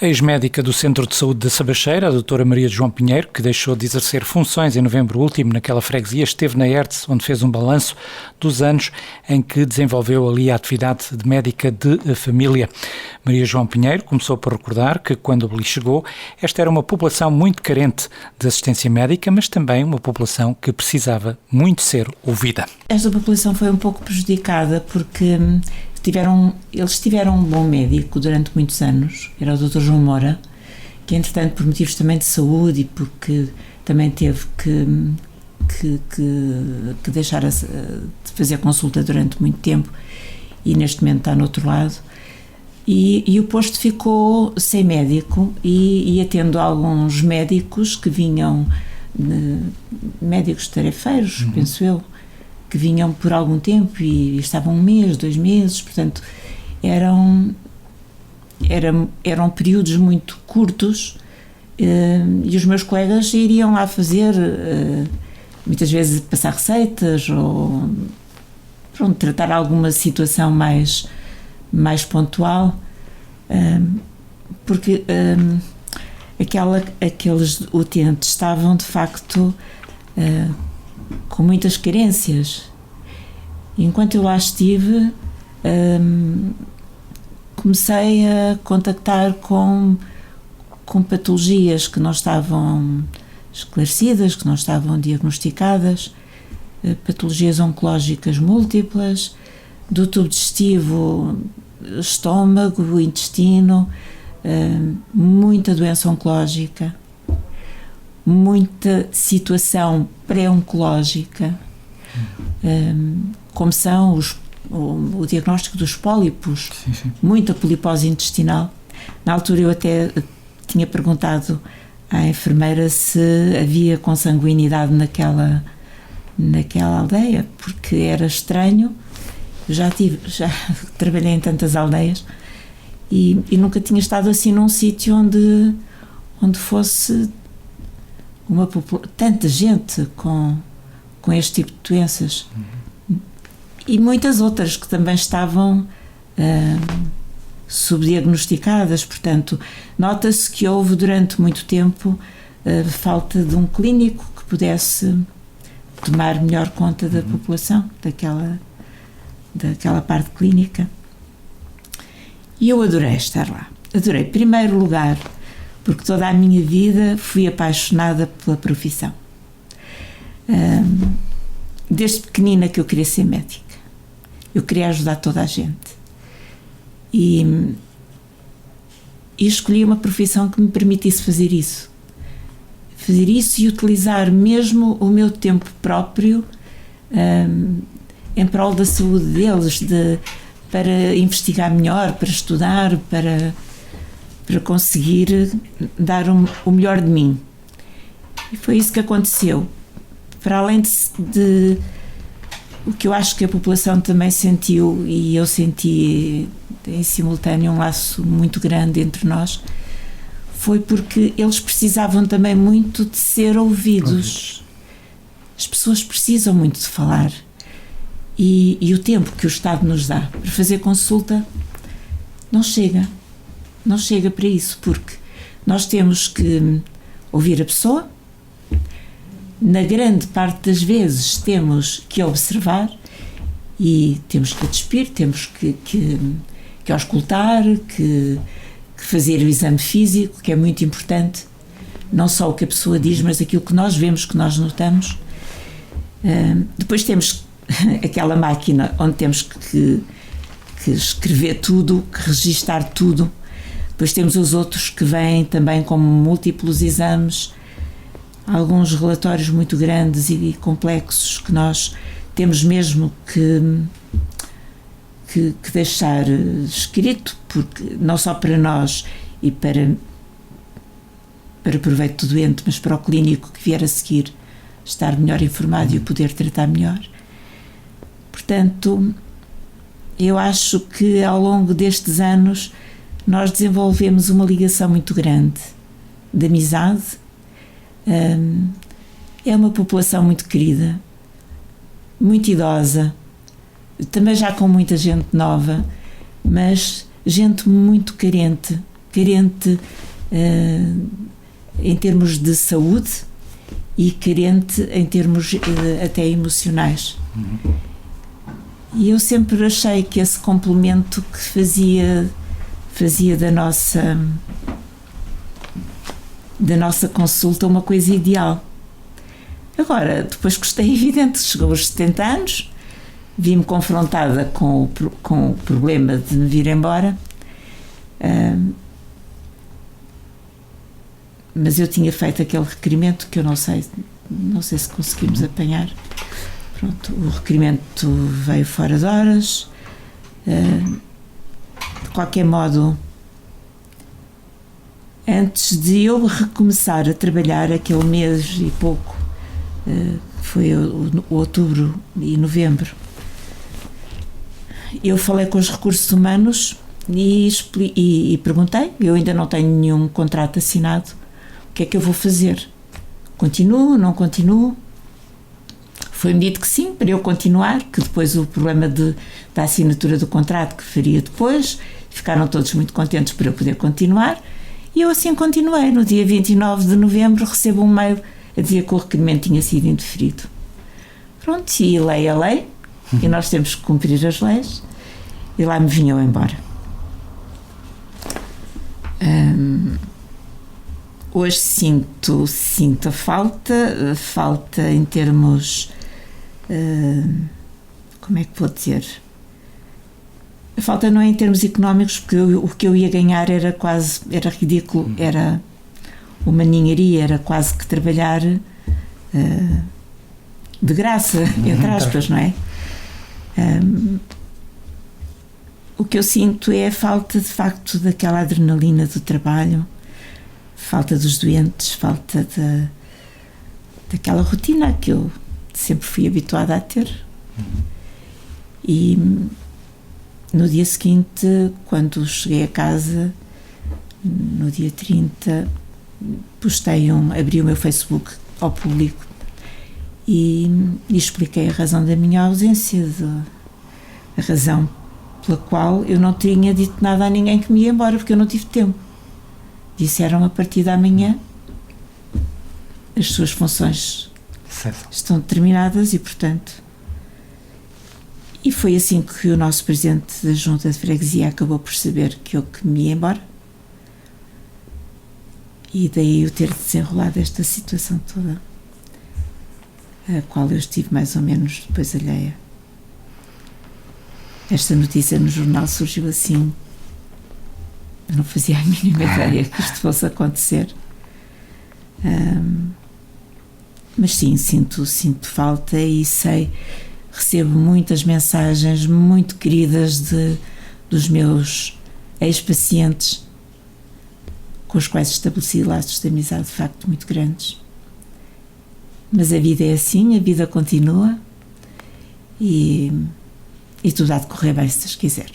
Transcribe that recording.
A ex-médica do Centro de Saúde de Sabacheira, a doutora Maria de João Pinheiro, que deixou de exercer funções em novembro último naquela freguesia, esteve na ERTS, onde fez um balanço dos anos em que desenvolveu ali a atividade de médica de família. Maria João Pinheiro começou por recordar que, quando ali chegou, esta era uma população muito carente de assistência médica, mas também uma população que precisava muito ser ouvida. Esta população foi um pouco prejudicada porque eles tiveram um bom médico durante muitos anos, era o Dr. João Moura, que entretanto por motivos também de saúde e porque também teve que deixar de fazer consulta durante muito tempo e neste momento está no outro lado, e o posto ficou sem médico e atendo alguns médicos que vinham, médicos tarefeiros, penso eu, que vinham por algum tempo e estavam 1 mês, 2 meses, portanto eram períodos muito curtos, e os meus colegas iriam lá fazer, muitas vezes passar receitas ou tratar alguma situação mais pontual, porque aqueles utentes estavam de facto com muitas carências. Enquanto eu lá estive, comecei a contactar com patologias que não estavam esclarecidas, que não estavam diagnosticadas, patologias oncológicas múltiplas, do tubo digestivo, estômago, intestino, muita doença oncológica, muita situação pré-oncológica, como são o diagnóstico dos pólipos, sim. Muita polipose intestinal. Na altura eu até tinha perguntado à enfermeira se havia consanguinidade naquela aldeia, porque era estranho. Eu já trabalhei em tantas aldeias e nunca tinha estado assim num sítio onde fosse tanta gente com este tipo de doenças, e muitas outras que também estavam subdiagnosticadas. Portanto, nota-se que houve durante muito tempo falta de um clínico que pudesse tomar melhor conta da população, daquela parte clínica. E eu adorei estar lá. Adorei, em primeiro lugar, porque toda a minha vida fui apaixonada pela profissão. Desde pequenina que eu queria ser médica. Eu queria ajudar toda a gente. E escolhi uma profissão que me permitisse fazer isso. Fazer isso e utilizar mesmo o meu tempo próprio em prol da saúde deles, para investigar melhor, para estudar, para conseguir dar o melhor de mim. E foi isso que aconteceu. Para além de o que eu acho que a população também sentiu, e eu senti em simultâneo um laço muito grande entre nós, foi porque eles precisavam também muito de ser ouvidos. As pessoas precisam muito de falar. E o tempo que o Estado nos dá para fazer consulta não chega para isso, porque nós temos que ouvir a pessoa, na grande parte das vezes temos que observar e temos que a despir, temos que auscultar, que fazer o exame físico, que é muito importante, não só o que a pessoa diz, mas aquilo que nós vemos, que nós notamos. Depois temos aquela máquina onde temos que escrever tudo, que registar tudo. Depois temos os outros que vêm também com múltiplos exames, alguns relatórios muito grandes e complexos que nós temos mesmo que deixar escrito, porque não só para nós e para proveito do doente, mas para o clínico que vier a seguir estar melhor informado e o poder tratar melhor. Portanto, eu acho que ao longo destes anos nós desenvolvemos uma ligação muito grande de amizade. É uma população muito querida, muito idosa, também já com muita gente nova, mas gente muito carente carente em termos de saúde e carente em termos até emocionais. E eu sempre achei que esse complemento que fazia da nossa consulta uma coisa ideal. Agora, depois que isto é evidente, chegou aos 70 anos, vi-me confrontada com o problema de me vir embora, mas eu tinha feito aquele requerimento que eu não sei se conseguimos apanhar. Pronto, o requerimento veio fora de horas. De qualquer modo, antes de eu recomeçar a trabalhar, aquele mês e pouco, foi o outubro e novembro, eu falei com os recursos humanos e perguntei, eu ainda não tenho nenhum contrato assinado, o que é que eu vou fazer? Continuo, não continuo? Foi-me dito que sim, para eu continuar, que depois o problema da assinatura do contrato que faria depois, ficaram todos muito contentes para eu poder continuar, e eu assim continuei. No dia 29 de novembro recebo um mail a dizer que o requerimento tinha sido indeferido. Pronto, e lei a lei, e nós temos que cumprir as leis, e lá me vinham embora. Hoje sinto a falta em termos, como é que vou dizer? A falta não é em termos económicos, porque o que eu ia ganhar era ridículo, era uma ninharia, era quase que trabalhar de graça, entre aspas, não é? O que eu sinto é a falta, de facto, daquela adrenalina do trabalho, falta dos doentes, falta daquela rotina que eu sempre fui habituada a ter. E no dia seguinte, quando cheguei a casa, no dia 30, abri o meu Facebook ao público e expliquei a razão da minha ausência, a razão pela qual eu não tinha dito nada a ninguém que me ia embora, porque eu não tive tempo. Disseram, a partir da manhã as suas funções estão determinadas e, portanto, e foi assim que o nosso presidente da Junta de Freguesia acabou por saber que eu que me ia embora, e daí eu ter desenrolado esta situação toda, a qual eu estive mais ou menos depois alheia. Esta notícia no jornal surgiu assim. Eu não fazia a mínima ideia que isto fosse acontecer. Mas sim, sinto falta e recebo muitas mensagens muito queridas dos meus ex-pacientes, com os quais estabeleci laços de amizade de facto muito grandes. Mas a vida é assim, a vida continua e tudo há de correr bem, se Deus quiser.